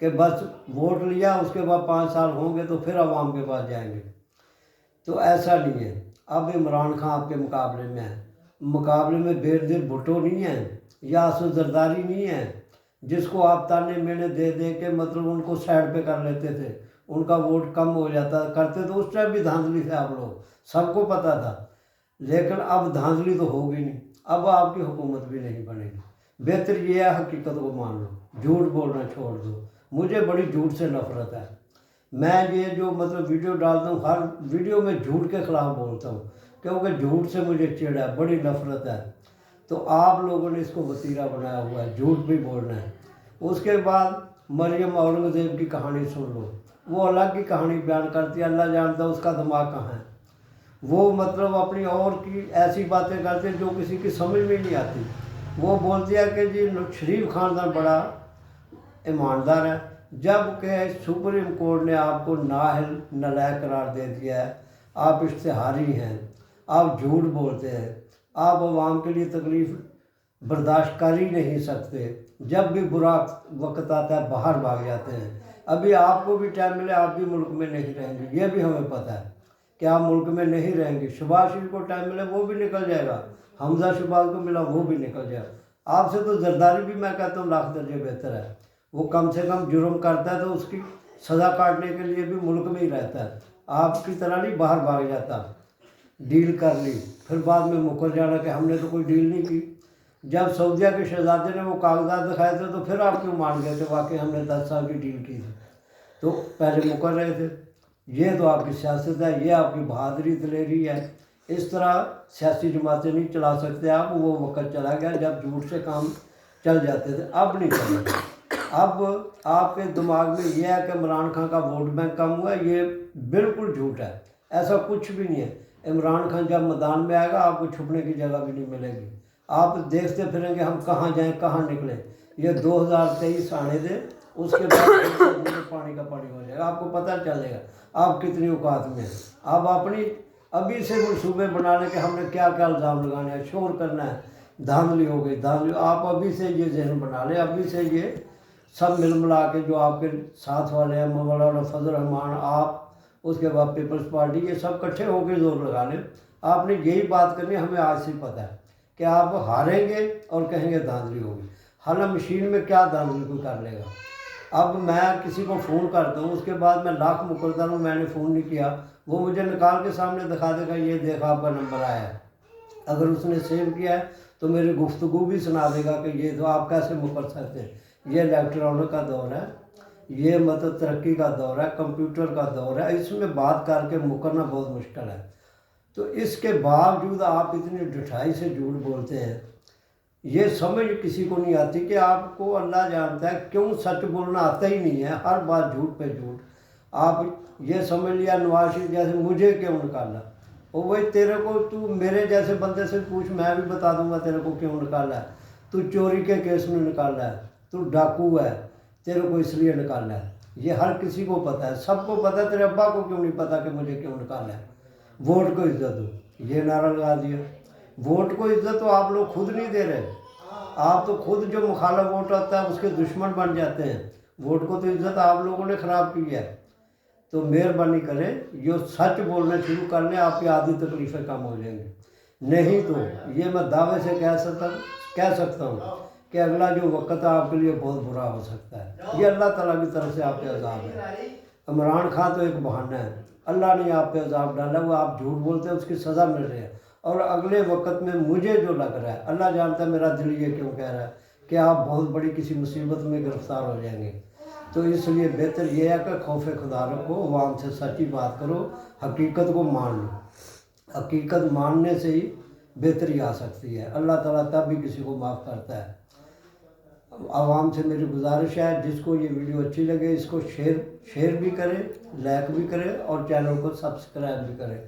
کہ بس ووٹ لیا اس کے بعد 5 سال ہوں گے تو پھر عوام کے پاس جائیں گے. تو ایسا نہیں ہے. اب عمران خان آپ کے مقابلے میں ہے. مقابلے میں بینظیر بھٹو نہیں ہے یا اسد زرداری نہیں ہے جس کو آپ تانے مینے دے دے کے مطلب ان کو سائڈ پہ کر لیتے تھے. ان کا ووٹ کم ہو جاتا کرتے تو اس ٹائم بھی دھاندلی تھے آپ لوگ، سب کو پتہ تھا. لیکن اب دھاندلی تو ہوگی نہیں، اب آپ کی حکومت بھی نہیں بنے گی. بہتر یہ ہے حقیقت کو مان لو، جھوٹ بولنا چھوڑ دو. مجھے بڑی جھوٹ سے نفرت ہے. میں یہ جو مطلب ویڈیو ڈالتا ہوں ہر ویڈیو میں جھوٹ کے خلاف بولتا ہوں کیونکہ جھوٹ سے مجھے چڑ ہے، بڑی نفرت ہے. تو آپ لوگوں نے اس کو وتیرہ بنایا ہوا ہے، جھوٹ بھی بولنا ہے. اس کے بعد مریم اورنگزیب کی کہانی سن لو، وہ الگ کی کہانی بیان کرتی ہے، اللہ جانتا ہے اس کا دماغ کہاں ہے. وہ مطلب اپنی اور کی ایسی باتیں کرتے ہیں جو کسی کی سمجھ میں نہیں آتی. وہ بولتی ہے کہ جی شریف خاندان بڑا ایماندار ہے، جب کہ سپریم کورٹ نے آپ کو نااہل نالائق قرار دے دیا ہے. آپ اشتہاری ہیں، آپ جھوٹ بولتے ہیں، آپ عوام کے لیے تکلیف برداشت کر ہی نہیں سکتے. جب بھی برا وقت آتا ہے باہر بھاگ جاتے ہیں. ابھی آپ کو بھی ٹائم ملے آپ بھی ملک میں نہیں رہیں گے، یہ بھی ہمیں پتہ ہے کہ آپ ملک میں نہیں رہیں گے. شہباز شریف کو ٹائم ملے وہ بھی نکل جائے گا، حمزہ شہباز کو ملا وہ بھی نکل جائے گا. آپ سے تو زرداری بھی میں کہتا ہوں لاکھ درجے بہتر ہے. وہ کم سے کم جرم کرتا ہے تو اس کی سزا کاٹنے کے لیے بھی ملک میں ہی رہتا ہے. آپ کی طرح نہیں باہر بھاگ جاتا. ڈیل کر لی پھر بعد میں مکر جانا کہ ہم نے تو کوئی ڈیل نہیں کی. جب سعودیہ کے شہزادے نے وہ کاغذات دکھائے تھے تو پھر آپ کیوں مان گئے تھے واقعی ہم نے 10 سال کی ڈیل کی تھی؟ تو پہلے مکر رہے تھے. یہ تو آپ کی سیاست ہے، یہ آپ کی بہادری دلیری ہے. اس طرح سیاسی جماعتیں نہیں چلا سکتے آپ. وہ وقت چلا گیا جب جھوٹ سے کام چل جاتے تھے، اب نہیں چلے گا. اب آپ کے دماغ میں یہ ہے کہ عمران خان کا ووٹ بینک کم ہوا ہے، یہ بالکل جھوٹ ہے. ایسا کچھ بھی نہیں ہے. عمران خان جب میدان میں آئے گا آپ کو چھپنے کی جگہ بھی نہیں ملے گی. آپ دیکھتے پھریں گے ہم کہاں جائیں کہاں نکلیں. یہ 2023 آنے دیں، اس کے بعد پانی کا پانی ہو جائے گا. آپ کو پتہ چلے گا آپ کتنی اوقات میں ہیں. آپ اپنی ابھی سے منصوبے بنا لیں کہ ہم نے کیا کیا الزام لگانے ہیں، شور کرنا ہے، دھاندلی ہو گئی دھاندلی. آپ ابھی سے یہ ذہن بنا لیں، ابھی سے یہ سب مل ملا کے جو آپ کے ساتھ والے ہیں مولانا فضل الرحمان، آپ اس کے بعد پیپلز پارٹی، یہ سب کٹھے ہو کے زور لگا لیں. آپ نے یہی بات کرنی ہے. ہمیں آج سے پتہ ہے کہ آپ ہاریں گے اور کہیں گے دھاندلی ہوگی. حالانکہ مشین میں کیا دھاندلی کوئی کر لے گا. اب میں کسی کو فون کرتا ہوں اس کے بعد میں لاکھ مکرتا ہوں میں نے فون نہیں کیا، وہ مجھے نکال کے سامنے دکھا دے گا یہ دیکھا آپ کا نمبر آیا ہے. اگر اس نے سیو کیا ہے تو میری گفتگو بھی سنا دے گا کہ یہ تو آپ کیسے مکر سکتے ہیں. یہ الیکٹرانک کا دور ہے، یہ مطلب ترقی کا دور ہے، کمپیوٹر کا دور ہے. اس میں بات کر کے مکرنا بہت مشکل ہے. تو اس کے باوجود آپ اتنی ڈٹھائی سے جھوٹ بولتے ہیں. یہ سمجھ کسی کو نہیں آتی کہ آپ کو اللہ جانتا ہے کیوں سچ بولنا آتا ہی نہیں ہے. ہر بات جھوٹ پہ جھوٹ. آپ یہ سمجھ لیا نواز شریف جیسے مجھے کیوں نکالا، اور وہی تیرے کو تو میرے جیسے بندے سے پوچھ میں بھی بتا دوں گا تیرے کو کیوں نکالا ہے. تو چوری کے کیس میں نکالا ہے، تو ڈاکو ہے، تیرے کو اس لیے نکالا ہے. یہ ہر کسی کو پتہ ہے، سب کو پتہ ہے. تیرے ابا کو کیوں نہیں پتہ کہ مجھے کیوں نکالا ہے. ووٹ کو عزت دو، یہ نعرہ لگا دیا. ووٹ کو عزت تو آپ لوگ خود نہیں دے رہے. آپ تو خود جو مخالف ووٹ آتا ہے اس کے دشمن بن جاتے ہیں. ووٹ کو تو عزت آپ لوگوں نے خراب کی ہے. تو مہربانی کریں یہ سچ بولنا شروع کر لیں، آپ کی آدھی تکلیفیں کم ہو جائیں گی. نہیں تو یہ میں دعوے سے کہہ سکتا ہوں کہ اگلا جو وقت ہے آپ کے لیے بہت برا ہو سکتا ہے. یہ اللہ تعالیٰ کی طرف سے آپ کے عذاب ہے. عمران خان تو ایک بہانہ ہے. اللہ نے آپ پہ عذاب ڈالا، وہ آپ جھوٹ بولتے ہیں اس کی سزا مل رہی ہے. اور اگلے وقت میں مجھے جو لگ رہا ہے، اللہ جانتا ہے میرا دل یہ کیوں کہہ رہا ہے کہ آپ بہت بڑی کسی مصیبت میں گرفتار ہو جائیں گے. تو اس لیے بہتر یہ ہے کہ خوف خدا رکھو، عوام سے سچی بات کرو، حقیقت کو مان لو. حقیقت ماننے سے ہی بہتری آ سکتی ہے. اللہ تعالیٰ تب بھی کسی کو معاف کرتا ہے. عوام سے میری گزارش ہے جس کو یہ ویڈیو اچھی لگے اس کو شیئر بھی کرے، لائک بھی کرے اور چینل کو سبسکرائب بھی کرے.